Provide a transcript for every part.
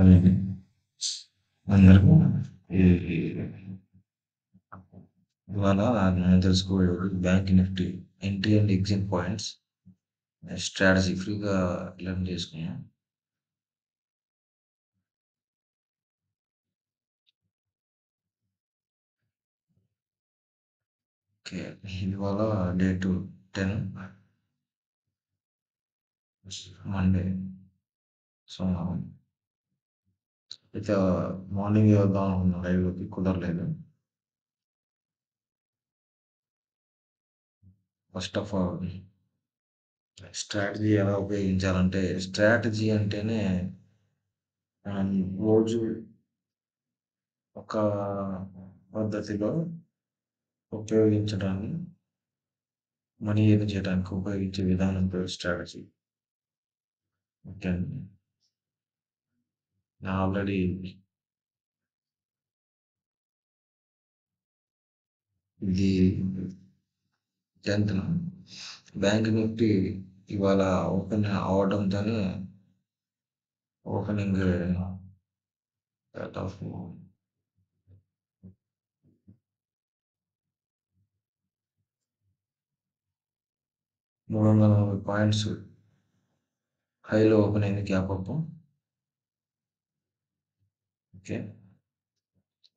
అది అందరికీ ఈ ఇవాళ మనం తెలుసుకోబోయేది bank Nifty entry and exit points strategy ఫ్రీగా లెర్న్ చేసుకున్నాం. ఓకే, ఇవాళ డేట్ 10 మండే. సో అయితే మార్నింగ్ వద్దాం అనుకున్నా లైవ్లోకి, కుదరలేదు. ఫస్ట్ ఆఫ్ ఆల్ స్ట్రాటజీ ఎలా ఉపయోగించాలంటే, స్ట్రాటజీ అంటేనే మనం రోజు ఒక పద్ధతిలో ఉపయోగించడాన్ని మనీ ఎర్న్ చేయడానికి ఉపయోగించే విధానం పేరు స్ట్రాటజీ. ఓకే అండి, నేను ఆల్రెడీ ఇది 10th బ్యాంక్ నిఫ్టీ ఇవాళ ఓపెన్ అవడంతోనే ఓపెనింగ్ రేట్ ఆఫ్ 340 పాయింట్స్ హైలో ఓపెన్ అయింది, gap up. Okay,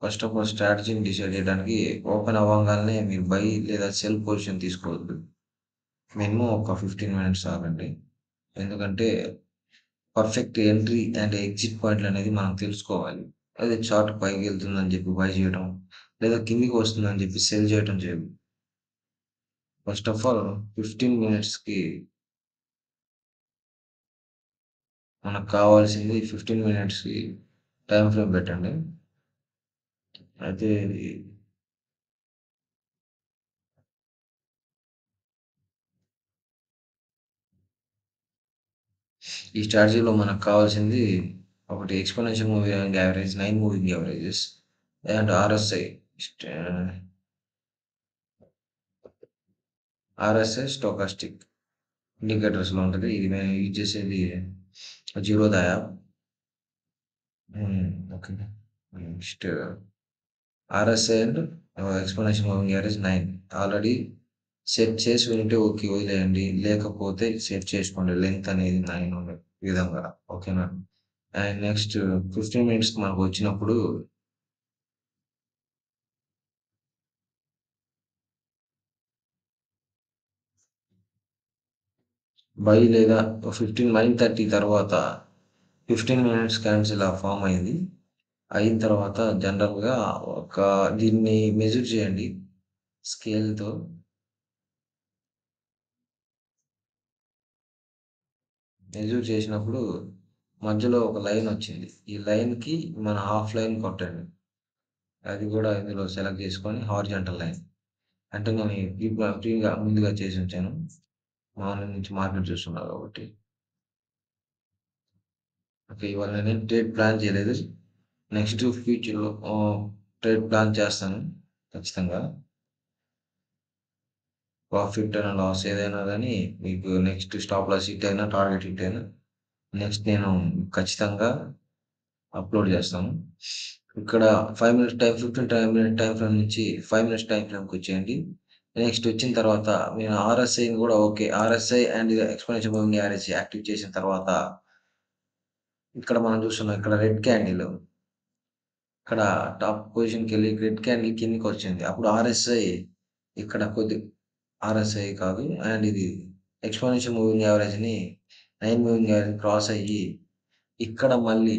first of all స్ట్రాటజీని డిసైడ్ చేయడానికి ఓపెన్ అవ్వగానే మీరు బై లేదా సెల్ పొజిషన్ తీసుకోవద్దు. మినిమం ఒక 15 మినిట్స్ ఆగండి. ఎందుకంటే పర్ఫెక్ట్ ఎంట్రీ అండ్ ఎగ్జిట్ పాయింట్లు అనేది మనం తెలుసుకోవాలి. అదే చార్ట్ పైకి వెళ్తుందని చెప్పి బై చేయడం, లేదా కిందికి వస్తుందని చెప్పి సెల్ చేయడం చేయదు. ఫస్ట్ ఆఫ్ ఆల్ 15 మినిట్స్కి మనకు కావాల్సింది 15 మినిట్స్కి టైం ఫ్రేమ్ పెట్టండి. అయితే ఈ స్ట్రాటజీలో మనకు కావాల్సింది ఒకటి exponential moving average, 9 moving averages and RSI stochastic ఇండికేటర్స్లో ఉంటుంది. ఇది మేము యూజ్ చేసేది Zerodha app. Okay, next RSI and exponential moving average 9 already set చేసి ఉంటే ఓకే వదిలేయండి, లేకపోతే సెట్ చేసుకోండి. లెంత్ అనేది 9 ఉండే విధంగా. ఓకేనా, అండ్ నెక్స్ట్ 15 మినిట్స్కి మనకు వచ్చినప్పుడు బై లేదా 9:30 తర్వాత 15 మినిట్స్ క్యాన్సిల్ ఫామ్ అయింది. అయిన తర్వాత జనరల్గా ఒక దీన్ని మెజర్ చేయండి స్కేల్తో. మెజర్ చేసినప్పుడు మధ్యలో ఒక లైన్ వచ్చింది. ఈ లైన్కి మన హాఫ్ లైన్ కొట్టండి. అది కూడా ఇందులో సెలెక్ట్ చేసుకొని హారిజాంటల్ లైన్. అంటే నేను ఫ్రీగా ముందుగా చేసి ఉంచాను, మార్నింగ్ నుంచి మార్కెట్ చూస్తున్నారు కాబట్టి. ఓకే, ఇవాళ నేను ట్రేడ్ ప్లాన్ చేయలేదు. నెక్స్ట్ ఫ్యూచర్లో ట్రేడ్ ప్లాన్ చేస్తాను ఖచ్చితంగా. ప్రాఫిట్ అయినా లాస్ ఏదైనా కానీ మీకు నెక్స్ట్ స్టాప్ లాస్ హిట్ అయినా టార్గెట్ హిట్ అయినా నెక్స్ట్ నేను ఖచ్చితంగా అప్లోడ్ చేస్తాను. ఇక్కడ 5 minutes time 15 minute time frame నుంచి 5 మినిట్స్ టైం ఫ్రేమ్కి వచ్చేయండి. నెక్స్ట్ వచ్చిన తర్వాత నేను ఆర్ఎస్ఐని కూడా okay, RSI and exponential moving average active చేసిన తర్వాత ఇక్కడ మనం చూస్తున్నాం, ఇక్కడ రెడ్ క్యాండిల్ ఇక్కడ టాప్ పొజిషన్కి వెళ్ళి రెడ్ క్యాండిల్ కిందకి వచ్చింది. అప్పుడు ఆర్ఎస్ఐ ఇక్కడ ఆర్ఎస్ఐ కాదు, అండ్ ఇది ఎక్స్పోనెన్షియల్ మూవింగ్ యావరేజ్ని 9 మూవింగ్ యావరేజ్ క్రాస్ అయ్యి ఇక్కడ మళ్ళీ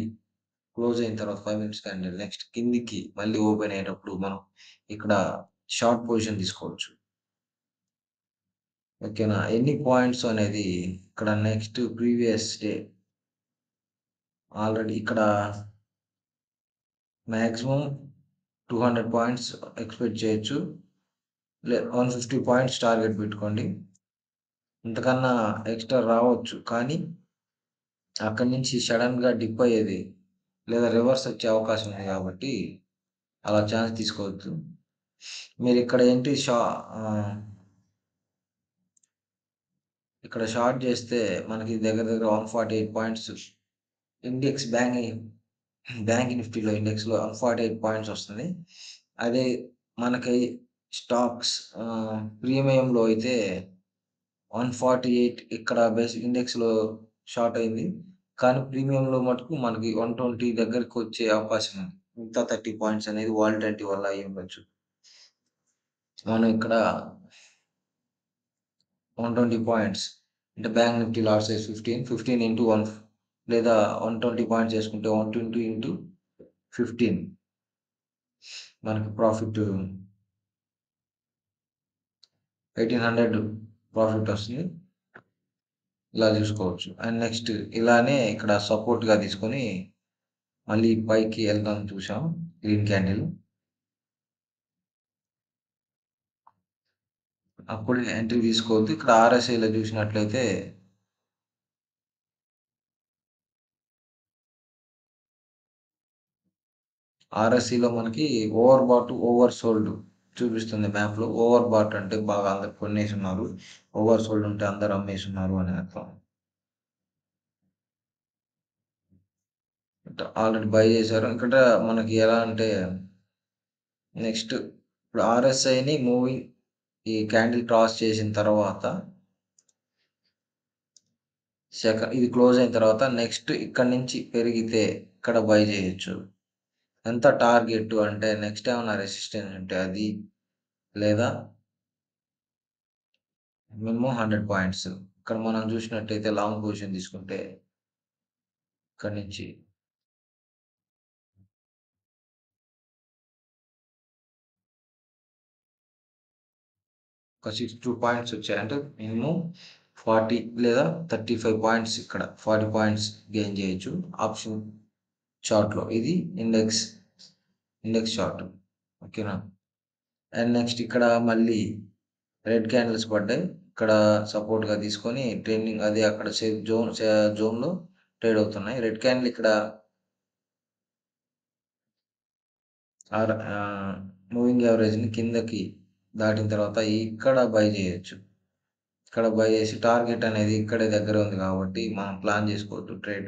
క్లోజ్ అయిన తర్వాత 5 మినిట్స్ క్యాండిల్ నెక్స్ట్ కిందికి మళ్ళీ ఓపెన్ అయ్యేటప్పుడు మనం ఇక్కడ షార్ట్ పొజిషన్ తీసుకోవచ్చు. ఓకేనా, ఎన్ని పాయింట్స్ అనేది ఇక్కడ నెక్స్ట్ ప్రీవియస్ డే ఆల్రెడీ ఇక్కడ మ్యాక్సిమం 200 పాయింట్స్ ఎక్స్పెక్ట్ చేయొచ్చు. 150 పాయింట్స్ టార్గెట్ పెట్టుకోండి. ఇంతకన్నా ఎక్స్ట్రా రావచ్చు, కానీ అక్కడి నుంచి సడన్గా డిప్ అయ్యేది లేదా రివర్స్ వచ్చే అవకాశం ఉంది కాబట్టి అలా ఛాన్స్ తీసుకోవద్దు. మీరు ఇక్కడ ఏంటి ఇక్కడ షార్ట్ చేస్తే మనకి దగ్గర దగ్గర 148 పాయింట్స్ ఇండెక్స్ బ్యాంక్ బ్యాంక్ నిఫ్టీలో ఇండెక్స్‌లో 148 పాయింట్స్ వస్తుంది. అదే మనకి స్టాక్స్ ప్రీమియంలో అయితే 148 ఇక్కడ బేసిక్ ఇండెక్స్‌లో షార్ట్ అయింది. కానీ ప్రీమియంలో మటుకు మనకి 120 దగ్గరకొచ్చే అవకాశం ఉంది. మిగతా 30 పాయింట్స్ అనేది వాలటిలిటీ వల్ల అయ్యుండొచ్చు. మనం ఇక్కడ 120 పాయింట్స్ అంటే bank Nifty lot size 15 into 1 లేదా 120 పాయింట్స్ చేసుకుంటే 120 ఇంటూ 15 మనకి ప్రాఫిట్ 1800 ప్రాఫిట్ వస్తుంది. ఇలా చూసుకోవచ్చు. అండ్ నెక్స్ట్ ఇలానే ఇక్కడ సపోర్ట్‌గా తీసుకొని మళ్ళీ పైకి వెళ్దాం చూసాం గ్రీన్ క్యాండిల్. అప్పుడు ఎంట్రీ తీసుకోవద్దు. ఇక్కడ ఆర్ఎస్ఐలో చూసినట్లయితే ఆర్ఎస్‌సిలో మనకి ఓవర్ బాట్, ఓవర్ సోల్డ్ చూపిస్తుంది మ్యాప్‌లో. ఓవర్ బాట్ అంటే బాగా అందరూ కొనేసున్నారు. ఓవర్ సోల్డ్ ఉంటే అందరూ అమ్మేసున్నారు అని అర్థం. ఆల్రెడీ బై చేశారు. ఇక్కడ మనకి ఎలా అంటే నెక్స్ట్ ఇప్పుడు ఆర్ఎస్ఐని మూవింగ్ ఈ క్యాండిల్ క్రాస్ చేసిన తర్వాత ఇది క్లోజ్ అయిన తర్వాత నెక్స్ట్ ఇక్కడ నుంచి పెరిగితే ఇక్కడ బై చేయొచ్చు. ఎంత టార్గెట్ అంటే నెక్స్ట్ ఏమన్నా రెసిస్టెన్స్ ఉంటే అది లేదా మినిమం 100 పాయింట్స్. ఇక్కడ మనం చూసినట్టయితే లాంగ్ పొజిషన్ తీసుకుంటే ఇక్కడ నుంచి ఒక 62 పాయింట్స్ వచ్చాయి. అంటే మినిమం 40 లేదా 35 పాయింట్స్ ఇక్కడ 40 పాయింట్స్ గెయిన్ చేయొచ్చు ఆప్షన్ చార్ట్‌లో. ఇది ఇండెక్స్ చార్ట్. ఓకేనా? అండ్ నెక్స్ట్ ఇక్కడ మళ్ళీ రెడ్ క్యాండిల్స్ పడ్డాయి. ఇక్కడ సపోర్ట్‌గా తీసుకొని ట్రెండింగ్ అది అక్కడ సేఫ్ జోన్‌లో ట్రేడ్ అవుతున్నాయి. రెడ్ క్యాండిల్ ఇక్కడ మూవింగ్ యావరేజ్‌ని కిందకి దాటిన తర్వాత ఇక్కడ బై చేయొచ్చు. ఇక్కడ బై చేసి టార్గెట్ అనేది ఇక్కడే దగ్గర ఉంది కాబట్టి మనం ప్లాన్ చేసుకోవచ్చు ట్రేడ్.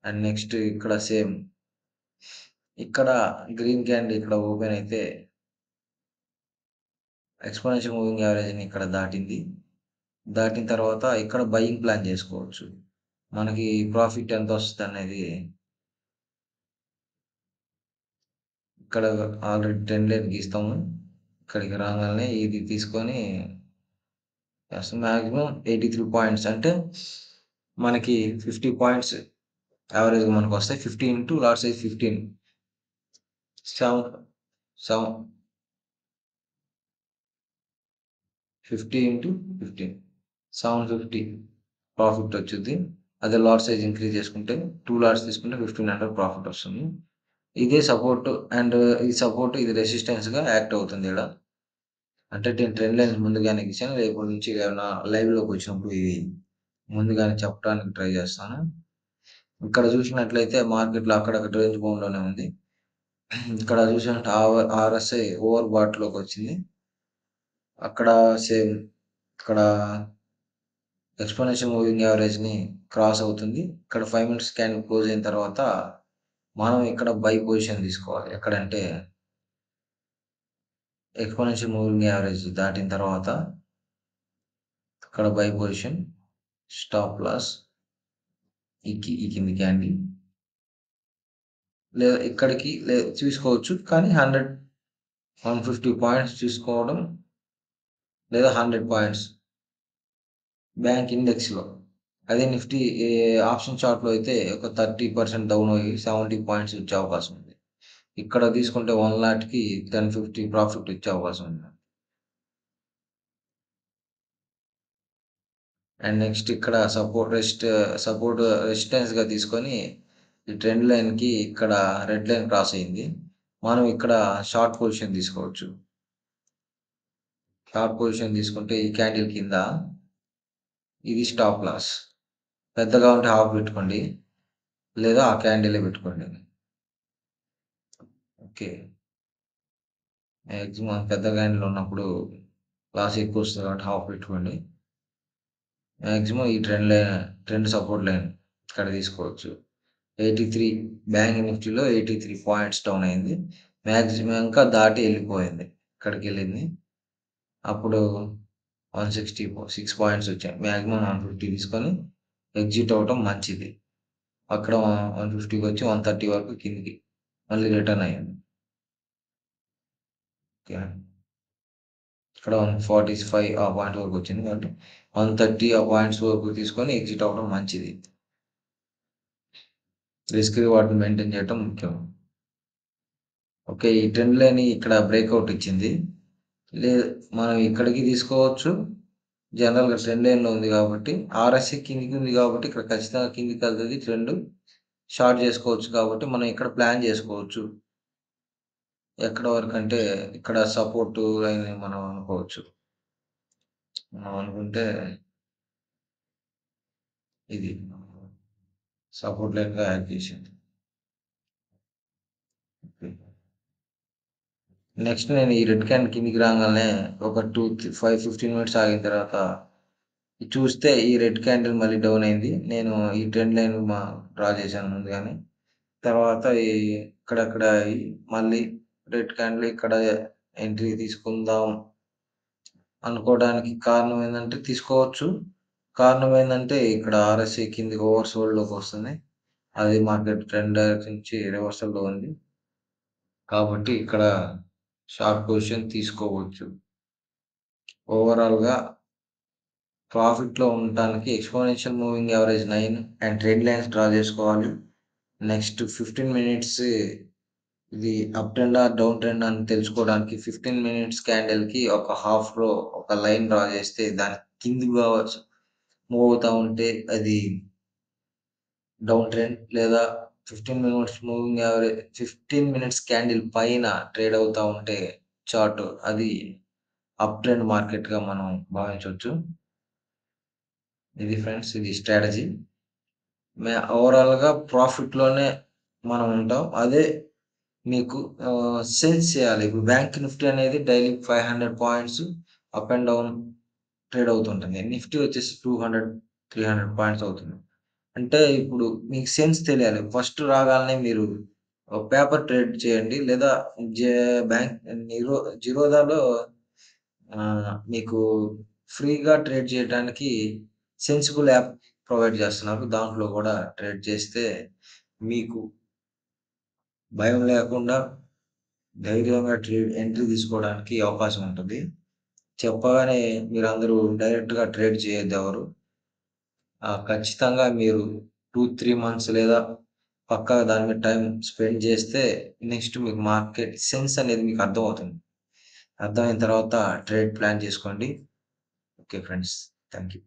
అండ్ నెక్స్ట్ ఇక్కడ సేమ్ ఇక్కడ గ్రీన్ క్యాండిల్ ఇక్కడ ఓపెన్ అయితే ఎక్స్‌పోనెన్షియల్ మూవింగ్ యావరేజ్‌ని ఇక్కడ దాటింది. దాటిన తర్వాత ఇక్కడ బయింగ్ ప్లాన్ చేసుకోవచ్చు. మనకి ప్రాఫిట్ ఎంత వస్తదనేది ఇక్కడ ఆల్రెడీ ట్రెండ్ లైన్ గీస్తాము. ఇక్కడికి రాంగాల్నే ఇది తీసుకొని మాక్సిమం 83 పాయింట్స్ అంటే మనకి 50 పాయింట్స్ యావరేజ్‌గా మనకొస్తాయి. 50 into lot size 15 seven seven 50 into 15 750 profit వచ్చుద్ది. అదే లాట్ సైజ్ ఇంక్రీజ్ చేసుకుంటే 2 లాట్స్ తీసుకుంటే 1500 ప్రాఫిట్ వస్తుంది. ఇదే సపోర్ట్ అండ్ ఈ సపోర్ట్ ఇది రెసిస్టెన్స్‌గా యాక్ట్ అవుతుంది ఈడ. అంటే నేను ట్రెండ్ లైన్స్ ముందుగానే గీసాను. రేపటి నుంచి ఏమన్నా లైవ్‌లోకి వచ్చినప్పుడు ఇది ముందుగానే చెప్పడానికి ట్రై చేస్తాను. ఇక్కడ చూసినట్లయితే మార్కెట్‌లో అక్కడక్కడ రేంజ్ బౌండ్‌లోనే ఉంది. ఇక్కడ చూసినట్టు ఆర్ఎస్ఐ ఓవర్ బాట్‌లోకి వచ్చింది. అక్కడ సేమ్ ఇక్కడ ఎక్స్‌పోనెన్షియల్ మూవింగ్ యావరేజ్‌ని క్రాస్ అవుతుంది. ఇక్కడ 5 మినిట్స్ క్యాండిల్ క్లోజ్ అయిన తర్వాత మనం ఇక్కడ బై పొజిషన్ తీసుకోవాలి. ఎక్కడంటే ఎక్స్‌పోనెన్షియల్ మూవింగ్ యావరేజ్ దాటిన తర్వాత ఇక్కడ బై పొజిషన్ స్టాప్ లాస్ ఈ కింది క్యాండిల్ లేదా ఇక్కడికి తీసుకోవచ్చు. కానీ 100, 150 పాయింట్స్ తీసుకోవడం లేదా 100 పాయింట్స్ బ్యాంక్ ఇండెక్స్‌లో. అదే నిఫ్టీ ఆప్షన్ చార్ట్‌లో అయితే ఒక 30% డౌన్ అయ్యి 70 పాయింట్స్ వచ్చే అవకాశం ఉంది. ఇక్కడ తీసుకుంటే 1,00,000కి 1050 ప్రాఫిట్ వచ్చే అవకాశం ఉంది. అండ్ నెక్స్ట్ ఇక్కడ సపోర్ట్ రెసిస్టెన్స్‌గా తీసుకొని ఈ ట్రెండ్ లైన్‌కి ఇక్కడ రెడ్ లైన్ క్రాస్ అయింది. మనం ఇక్కడ షార్ట్ పొజిషన్ తీసుకోవచ్చు. షార్ట్ పొజిషన్ తీసుకుంటే ఈ క్యాండిల్ కింద ఇది స్టాప్ లాస్. పెద్దగా ఉంటే హాఫ్ పెట్టుకోండి. లేదా ఆ క్యాండిలే పెట్టుకోండి. ఓకే. మాక్సిమం పెద్ద క్యాండిల్ ఉన్నప్పుడు లాస్ ఎక్కువ వస్తుంది కాబట్టి హాఫ్ పెట్టుకోండి. మాక్సిమం ఈ ట్రెండ్ సపోర్ట్ లైన్ ఇక్కడ తీసుకోవచ్చు. 83 బ్యాంక్ నిఫ్టీలో 83 పాయింట్స్ డౌన్ అయింది. మాక్సిమం ఇంకా దాటి వెళ్ళిపోయింది. ఇక్కడికెళ్ళింది. అప్పుడు 166 పాయింట్స్ వచ్చాయి. మాక్సిమం 150 తీసుకొని ఎగ్జిట్ అవ్వటం మంచిది. అక్కడ 150కి వచ్చి 130 వరకు కిందికి మళ్ళీ రిటర్న్ అయ్యింది. ఓకే. ఇక్కడ 145 ఆ పాయింట్ వరకు వచ్చింది. కాబట్టి 130 ఆ పాయింట్స్ వరకు తీసుకొని ఎగ్జిట్ అవ్వడం మంచిది. రిస్క్ రివార్డ్ మెయింటైన్ చేయడం ముఖ్యం. ఓకే. ఈ ట్రెండ్ లైన్ ఇక్కడ బ్రేక్అవుట్ ఇచ్చింది. మనం ఇక్కడికి తీసుకోవచ్చు. జనరల్‌గా ట్రెండ్ లైన్‌లో ఉంది కాబట్టి ఆర్ఎస్ఐ కిందికి ఉంది కాబట్టి ఇక్కడ ఖచ్చితంగా కిందికి వెళ్తది ట్రెండ్. షార్ట్ చేసుకోవచ్చు కాబట్టి మనం ఇక్కడ ప్లాన్ చేసుకోవచ్చు. ఎక్కడ వరకంటే ఇక్కడ సపోర్ట్ లైన్ మనం అనుకోవచ్చు. మనం అనుకుంటే ఇది సపోర్ట్ లైన్‌గా యాక్ట్ చేసింది. నెక్స్ట్ నేను ఈ రెడ్ క్యాండిల్ కిందికి రాగానే ఒక 15 మినిట్స్ ఆగిన తర్వాత చూస్తే ఈ రెడ్ క్యాండిల్ మళ్ళీ డౌన్ అయింది. నేను ఈ ట్రెండ్ లైన్ డ్రా చేశాను ముందుగానే. తర్వాత ఇక్కడక్కడ మళ్ళీ రెడ్ క్యాండిల్ ఇక్కడ ఎంట్రీ తీసుకుందాం అనుకోవడానికి కారణం ఏందంటే తీసుకోవచ్చు. కారణం ఏందంటే ఇక్కడ ఆర్ఎస్ఐ కిందికి ఓవర్సోల్డ్‌లోకి వస్తుంది. అది మార్కెట్ ట్రెండ్ డైరెక్షన్ నుంచి రివర్సల్‌లో ఉంది. కాబట్టి ఇక్కడ షార్ట్ పొజిషన్ తీసుకోవచ్చు. ఓవరాల్‌గా ప్రాఫిట్‌లో ఉండటానికి exponential moving average 9 and trend lines draw చేసుకోవాలి. నెక్స్ట్ 15 మినిట్స్ ఇది up trend or down trend అని తెలుసుకోవడానికి 15 మినిట్స్ క్యాండిల్‌కి ఒక హాఫ్‌లో ఒక లైన్ డ్రా చేస్తే దాని కిందికి మూవ్ అవుతా ఉంటే అది డౌన్ ట్రెండ్ లేదా 15 minutes moving average 15 minutes candle పైన ట్రేడ్ అవుతా ఉంటే చార్ట్ అది అప్ ట్రెండ్ మార్కెట్‌గా మనం భావించొచ్చు. ఇది ఫ్రెండ్స్ ఇది స్ట్రాటజీ. ఓవరాల్‌గా ప్రాఫిట్‌లోనే మనం ఉంటాం. అదే మీకు సెన్స్ చేయాలి. ఇప్పుడు బ్యాంక్ నిఫ్టీ అనేది daily 500 points up and down trade అవుతుంటుంది. నిఫ్టీ వచ్చేసి 200, 300 పాయింట్స్ అవుతుంది. అంటే ఇప్పుడు మీకు సెన్స్ తెలియాలి. ఫస్ట్ రాగాల్నే మీరు పేపర్ ట్రేడ్ చేయండి. లేదా జే బ్యాంక్ జిరోదాలో మీకు ఫ్రీగా ట్రేడ్ చేయడానికి సెన్సిబుల్ యాప్ ప్రొవైడ్ చేస్తున్నారు. దాంట్లో కూడా ట్రేడ్ చేస్తే మీకు భయం లేకుండా ధైర్యంగా ఎంట్రీ తీసుకోవడానికి అవకాశం ఉంటుంది. చెప్పగానే మీరందరూ డైరెక్ట్‌గా ట్రేడ్ చేయొద్దు ఎవరు. ఖచ్చితంగా మీరు 2, 3 మంత్స్ లేదా పక్కాగా దాని మీద టైం స్పెండ్ చేస్తే నెక్స్ట్ మీకు మార్కెట్ సెన్స్ అనేది మీకు అర్థమవుతుంది. అర్థమైన తర్వాత ట్రేడ్ ప్లాన్ చేసుకోండి. Okay friends. Thank you.